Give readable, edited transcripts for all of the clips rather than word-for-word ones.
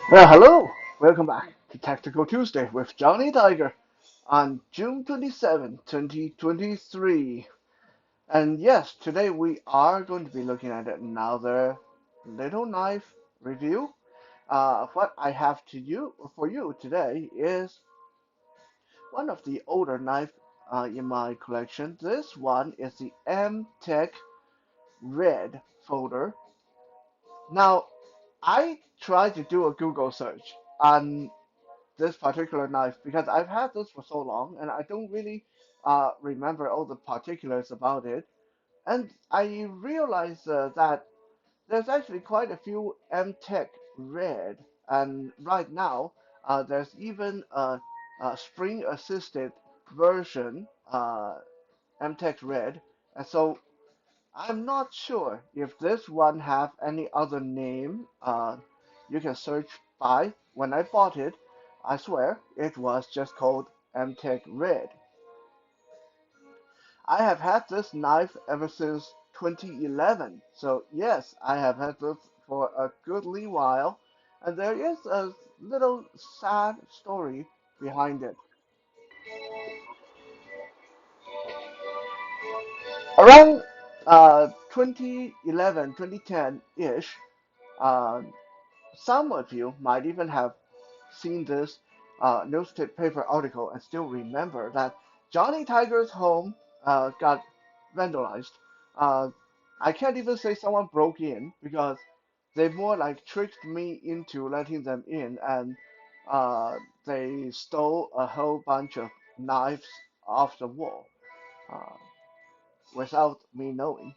Hello, welcome back to Tactical Tuesday with Johnny Tiger on June 27, 2023. And yes, today we are going to be looking at another Little Knife review. What I have to you for you today is one of the older knife in my collection. This one is the M-Tech Red folder. Now, I tried to do a Google search on this particular knife because I've had this for so long and I don't really remember all the particulars about it. And I realized that there's actually quite a few M-Tech Red, and right now there's even a spring-assisted version, M-Tech Red. And so I'm not sure if this one have any other name you can search by. When I bought it, I swear it was just called MTech Red. I have had this knife ever since 2011. So yes, I have had this for a goodly while, and there is a little sad story behind it. Around 2011, 2010-ish, uh, some of you might even have seen this newspaper article and still remember that Johnny Tiger's home got vandalized. Uh, I can't even say someone broke in because they more like tricked me into letting them in, and uh, they stole a whole bunch of knives off the wall uh, without me knowing.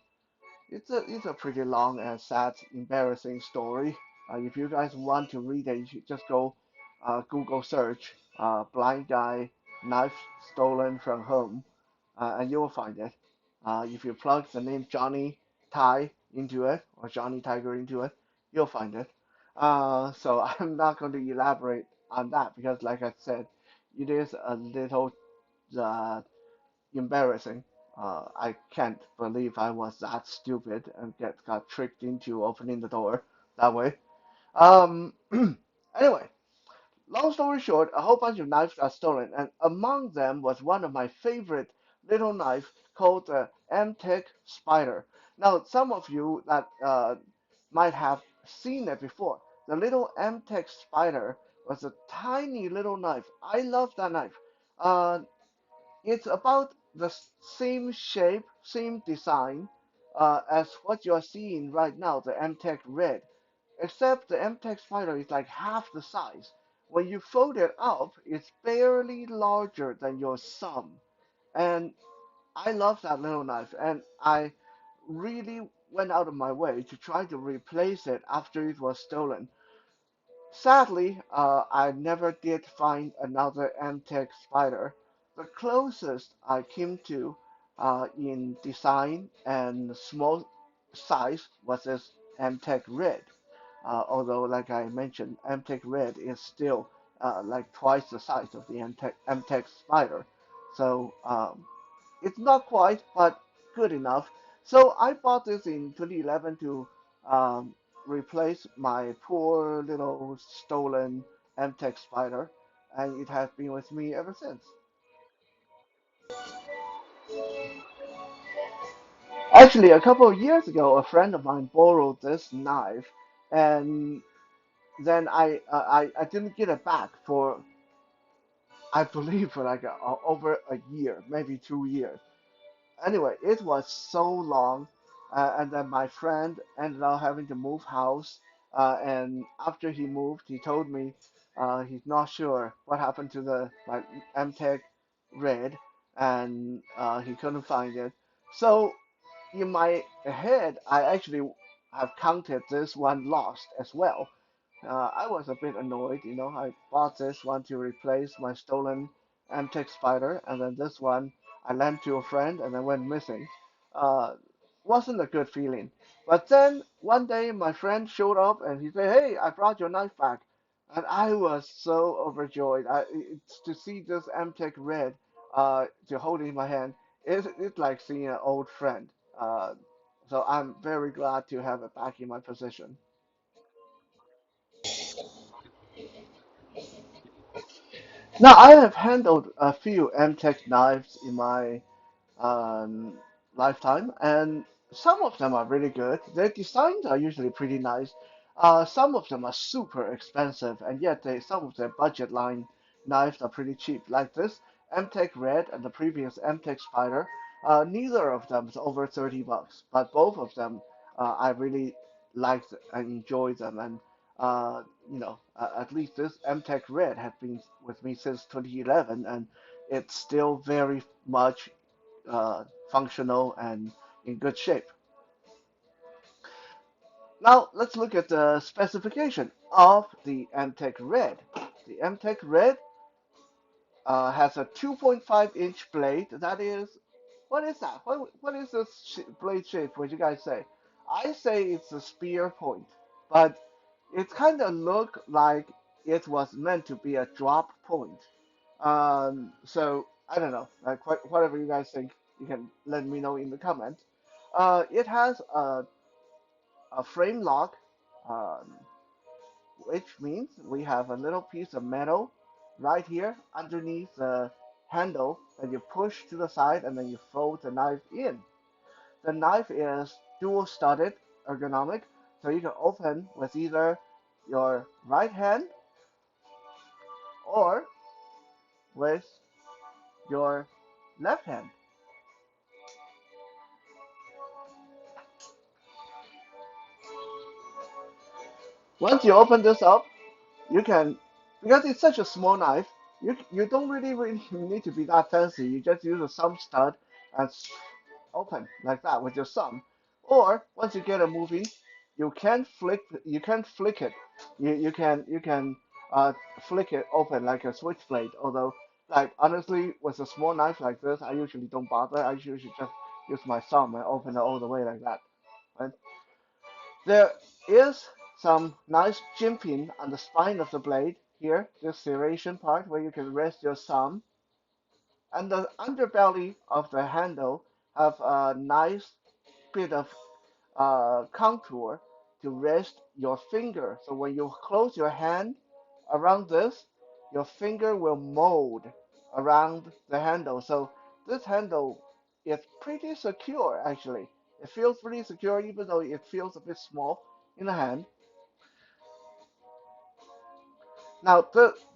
It's a pretty long and sad, embarrassing story. If you guys want to read it, you should just go Google search "blind guy knife stolen from home," and you will find it. If you plug the name Johnny Ty into it or Johnny Tiger into it, you'll find it. So I'm not going to elaborate on that because, like I said, it is a little uh, embarrassing. I can't believe I was that stupid and got tricked into opening the door that way. Um, anyway, long story short, a whole bunch of knives got stolen, and among them was one of my favorite little knife called the M-Tech Spider. Now, some of you that might have seen it before. The little M-Tech Spider was a tiny little knife. I love that knife. Uh, it's about the same shape, same design as what you are seeing right now, the MTech Red, except the MTech Spider is like half the size. When you fold it up, it's barely larger than your thumb. And I love that little knife, and I really went out of my way to try to replace it after it was stolen. Sadly, I never did find another MTech Spider. The closest I came to in design and small size was this MTech Red. Although, like I mentioned, MTech Red is still like twice the size of the MTech Spider. So it's not quite, but good enough. So I bought this in 2011 to um, replace my poor little stolen MTech Spider, and it has been with me ever since. Actually, a couple of years ago, a friend of mine borrowed this knife, and then I didn't get it back for I believe for like over a year, maybe 2 years. Anyway, it was so long, and then my friend ended up having to move house. And after he moved, he told me he's not sure what happened to the like MTech Red, and he couldn't find it. So in my head, I actually have counted this one lost as well. I was a bit annoyed, you know. I bought this one to replace my stolen Amtech Spider, and then this one I lent to a friend and then went missing. Uh, wasn't a good feeling. But then one day my friend showed up and he said, "Hey, I brought your knife back," and I was so overjoyed. To see this Amtech Red to hold in my hand, it's like seeing an old friend. Uh, so I'm very glad to have it back in my possession. Now, I have handled a few MTech knives in my um, lifetime, and some of them are really good. Their designs are usually pretty nice. Some of them are super expensive, and yet some of their budget line knives are pretty cheap. Like this MTech Red and the previous MTech Spider, neither of them is over 30 bucks, but both of them I really liked and enjoyed them. And at least this MTech Red has been with me since 2011, and it's still very much uh, functional and in good shape. Now let's look at the specification of the MTech Red. The MTech Red has a 2.5-inch blade. That is, what is that? What is this blade shape? What you guys say? I say it's a spear point, but it kind of look like it was meant to be a drop point. So I don't know. Like whatever you guys think, you can let me know in the comments. It has a frame lock, um, which means we have a little piece of metal right here underneath the handle that you push to the side and then you fold the knife in. The knife is dual studded ergonomic, so you can open with either your right hand or with your left hand. Once you open this up, you can, because it's such a small knife, you don't really need to be that fancy. You just use a thumb stud and open like that with your thumb. Or once you get it moving, you can flick it. You can uh, flick it open like a switchblade. Although, like honestly, with a small knife like this, I usually don't bother. I usually just use my thumb and open it all the way like that. Right? There is some nice jimping on the spine of the blade here, this serration part where you can rest your thumb. And the underbelly of the handle have a nice bit of contour to rest your finger. So when you close your hand around this, your finger will mold around the handle. So this handle is pretty secure actually. It feels pretty secure even though it feels a bit small in the hand. Now,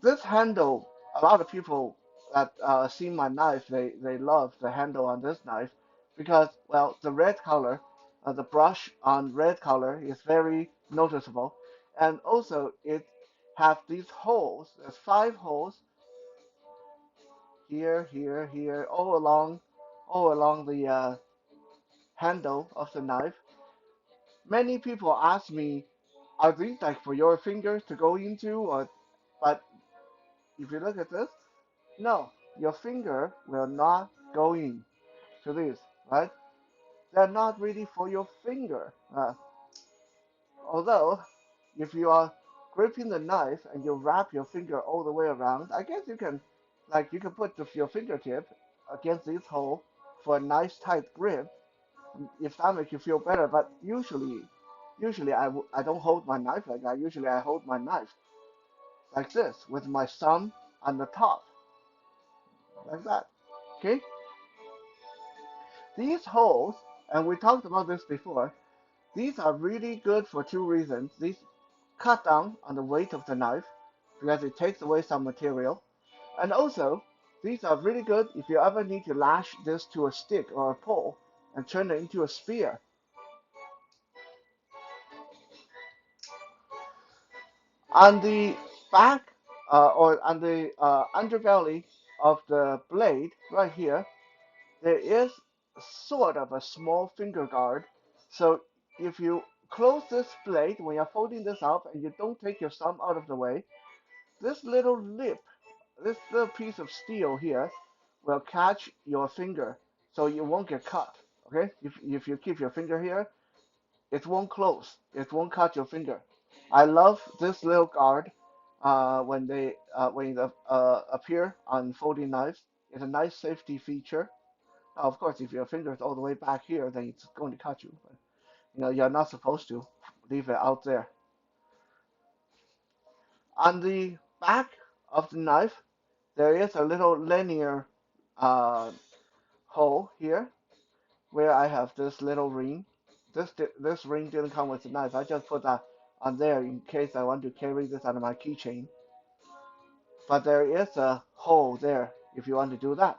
this handle, a lot of people that see my knife, they love the handle on this knife because, well, the red color, the brush on red color is very noticeable, and also it have these holes. There's 5 holes here, here, here, all along the handle of the knife. Many people ask me, are these like for your fingers to go into, or? But if you look at this. No, your finger will not go in to this, right? They're not really for your finger. Although, if you are gripping the knife and you wrap your finger all the way around, I guess you can put your fingertip against this hole for a nice tight grip, if that makes you feel better. But usually I don't hold my knife like that. Usually I hold my knife like this with my thumb on the top, like that. Okay? These holes, and we talked about this before, these are really good for 2 reasons. These cut down on the weight of the knife because it takes away some material. And also, these are really good if you ever need to lash this to a stick or a pole and turn it into a spear. On the back or on the underbelly of the blade right here, there is sort of a small finger guard. So if you close this blade when you're folding this up and you don't take your thumb out of the way, this little lip, this little piece of steel here will catch your finger so you won't get cut. Okay? If you keep your finger here, it won't close. It won't cut your finger. I love this little guard when they appear on folding knives. It's a nice safety feature. Now, of course, if your finger is all the way back here, then it's going to cut you. But you're not supposed to leave it out there. On the back of the knife, there is a little linear uh, hole here where I have this little ring. This ring didn't come with the knife. I just put that on there in case I want to carry this on my keychain. But there is a hole there if you want to do that,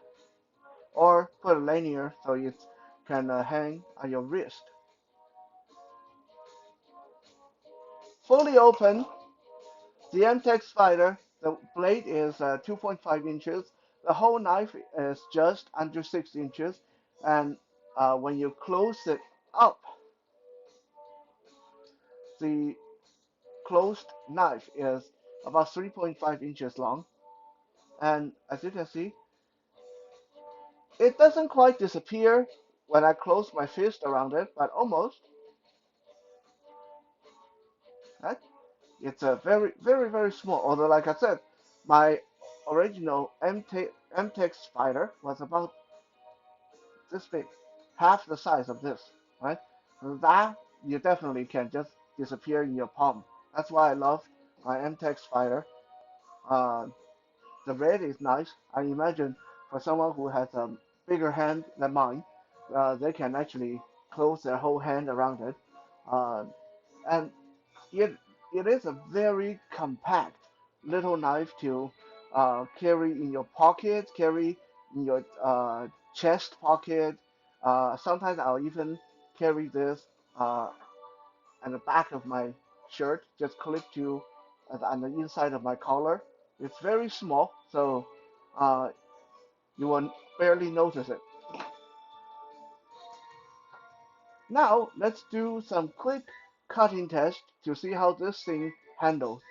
or put a lanyard so it can hang on your wrist. Fully open, the MTech Spider. The blade is 2.5 inches. The whole knife is just under 6 inches, and when you close it up, the closed knife is about 3.5 inches long. And as you can see, it doesn't quite disappear when I close my fist around it, but almost. Right? It's a very, very, very small. Although, like I said, my original MTech Spider was about this big, half the size of this. Right? That you definitely can just disappear in your palm. That's why I love my MTech Spider. Uh, The red is nice. I imagine for someone who has a bigger hand than mine, they can actually close their whole hand around it. Uh, and it it is a very compact little knife to carry in your pocket, carry in your chest pocket. Sometimes I'll even carry this uh, on the back of my shirt, just clip to on the inside of my collar. It's very small, so uh, you will barely notice it. Now let's do some quick cutting test to see how this thing handles.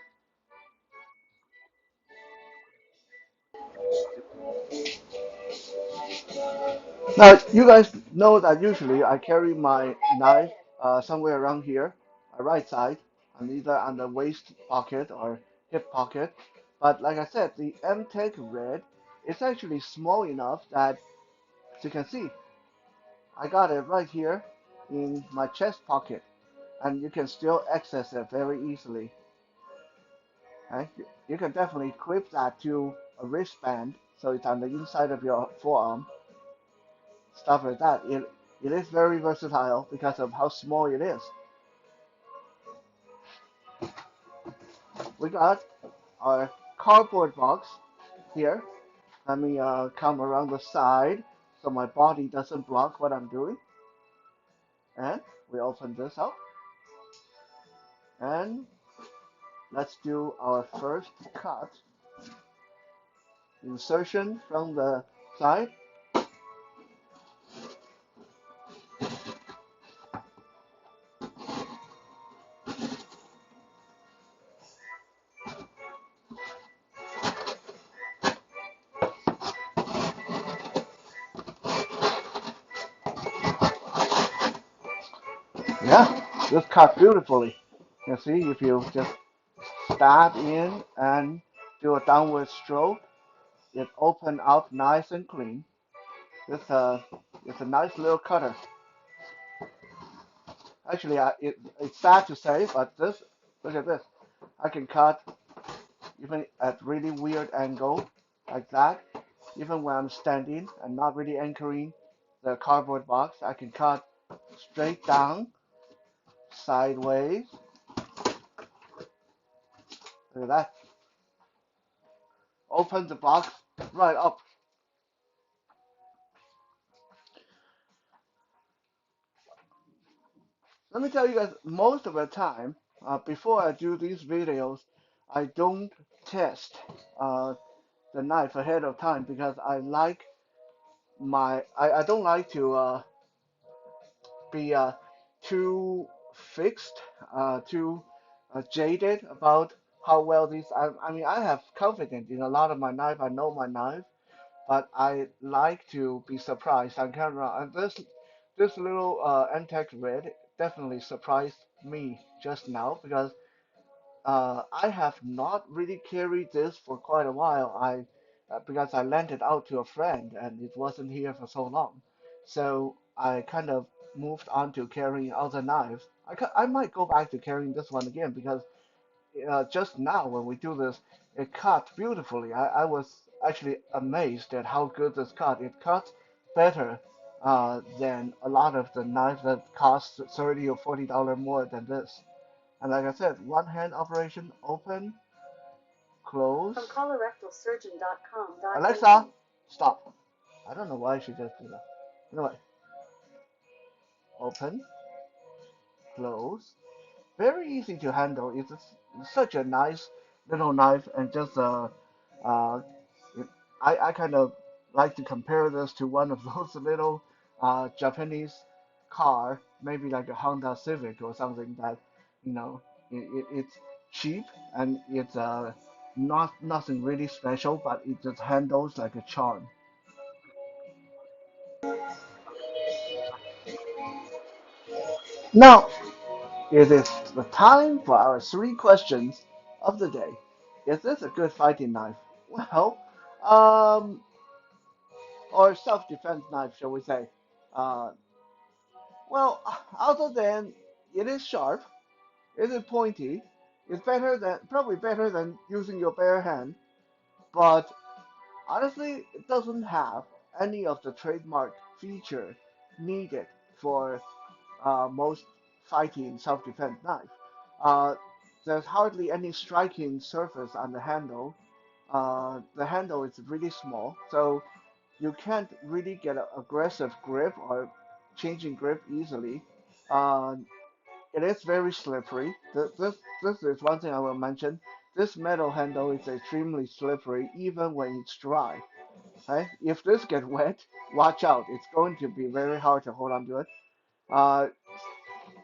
Now you guys know that usually I carry my knife somewhere around here, right side, and either on the waist pocket or hip pocket. But like I said, the MTech Red is actually small enough that, as you can see, I got it right here in my chest pocket, and you can still access it very easily. Right? You can definitely clip that to a wristband, so it's on the inside of your forearm, stuff like that. It is very versatile because of how small it is. We got our cardboard box here. Let me come around the side so my body doesn't block what I'm doing. And we open this up, and let's do our first cut. Insertion from the side. Yeah, just cut beautifully. You see, if you just stab in and do a downward stroke, it open up nice and clean. It's a nice little cutter. Actually, it's sad to say, but look at this. I can cut even at really weird angle like that. Even when I'm standing and not really anchoring the cardboard box, I can cut straight down, sideways. Look at that. Open the box right up. Let me tell you guys, most of the time, before I do these videos, I don't test uh, the knife ahead of time because I don't like to be too fixed, too jaded about how well these. I mean, I have confidence in a lot of my knife. I know my knife, but I like to be surprised on camera. And this little Antec Red definitely surprised me just now because I have not really carried this for quite a while. I because I lent it out to a friend and it wasn't here for so long, so I kind of moved on to carrying other knives. I might go back to carrying this one again because just now when we do this, it cut beautifully. actually amazed at how good this cut. It cuts better than a lot of the knives that cost $30 or $40 more than this. And like I said, one hand operation, open, close. From colorectalsurgeon.com. Alexa, stop. I don't know why she just did that. Anyway, open, close. Very easy to handle. Such a nice little knife, and just uh, it, I kind of like to compare this to one of those little Japanese car, maybe like a Honda Civic or something that, you know, it's cheap and it's not nothing really special, but it just handles like a charm. Now it is the time for our three questions of the day. Is this a good fighting knife? Well, um, or self-defense knife, shall we say? Uh, well, other than it is sharp, it is pointy, it's better than probably better than using your bare hand, but honestly, it doesn't have any of the trademark feature needed for most fighting self-defense knife. Uh, there's hardly any striking surface on the handle. The handle is really small, so you can't really get an aggressive grip or changing grip easily. Uh, it is very slippery. This is one thing I will mention. This metal handle is extremely slippery even when it's dry. Right? If this get wet, watch out. It's going to be very hard to hold on to it. Uh,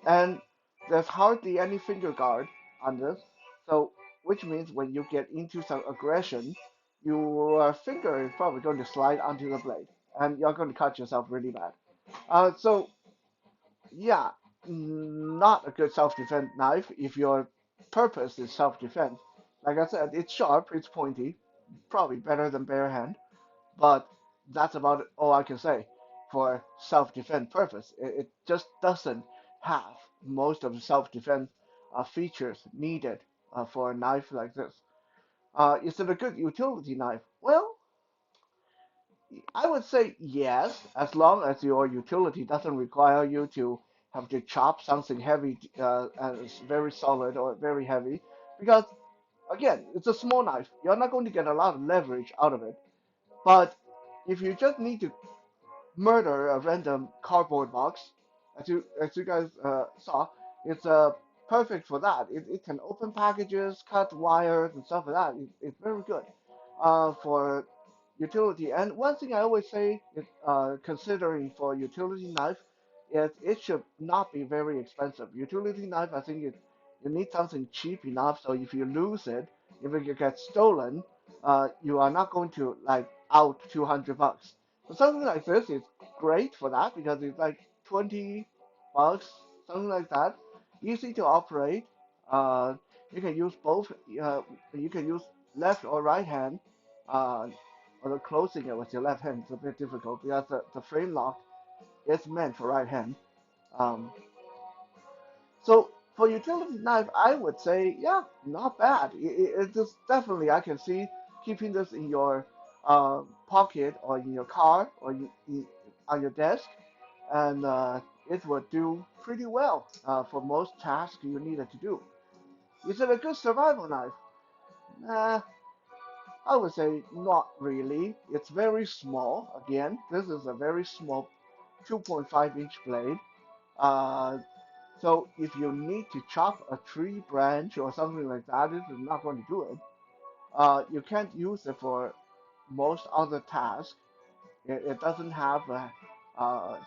and there's hardly any finger guard on this, so which means when you get into some aggression, your finger is probably going to slide onto the blade, and you're going to cut yourself really bad. So yeah, not a good self-defense knife if your purpose is self-defense. Like I said, it's sharp, it's pointy, probably better than bare hand, but that's about all I can say for self-defense purpose. It just doesn't have most of the self-defense features needed for a knife like this. Is it a good utility knife? Well, I would say yes, as long as your utility doesn't require you to have to chop something heavy and it's very solid or very heavy, because again, it's a small knife. You're not going to get a lot of leverage out of it. But if you just need to murder a random cardboard box. As you guys saw, it's perfect for that. It can open packages, cut wires and stuff like that. It's very good for utility. And one thing I always say is considering for utility knife is it should not be very expensive. Utility knife, I think you need something cheap enough so if you lose it, if it gets stolen, you are not going to like out $200. So something like this is great for that because it's like 20 bucks, something like that. Easy to operate. Uh, you can use both. You can use left or right hand. Uh, Although closing it with your left hand is a bit difficult because the frame lock is meant for right hand. Um, so for utility knife, I would say, yeah, not bad. It just definitely I can see keeping this in your pocket or in your car or on your desk, and it would do pretty well for most tasks you needed to do. Is it a good survival knife? Nah, I would say not really. It's very small. Again, this is a very small 2.5-inch blade. Uh, so if you need to chop a tree branch or something like that, this is not going to do it. You can't use it for most other tasks. It doesn't have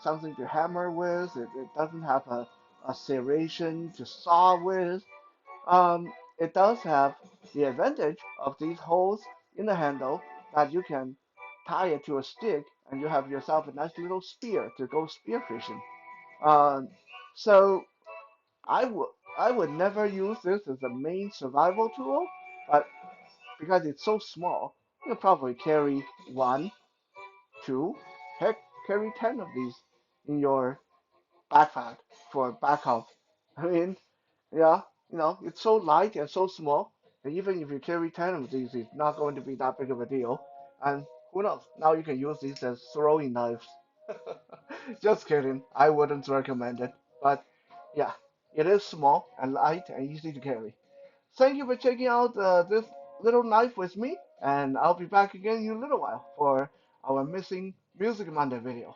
something to hammer with. It doesn't have a serration to saw with. It does have the advantage of these holes in the handle that you can tie it to a stick and you have yourself a nice little spear to go spear fishing. Um, so I would I would never use this as a main survival tool, but because it's so small, you'll probably carry one, two, heck, carry 10 of these in your backpack for backup. I mean, yeah, it's so light and so small that even if you carry 10 of these, it's not going to be that big of a deal. And who knows? Now you can use these as throwing knives. Just kidding. I wouldn't recommend it. But yeah, it is small and light and easy to carry. Thank you for checking out this little knife with me, and I'll be back again in a little while for our missing Music Monday video.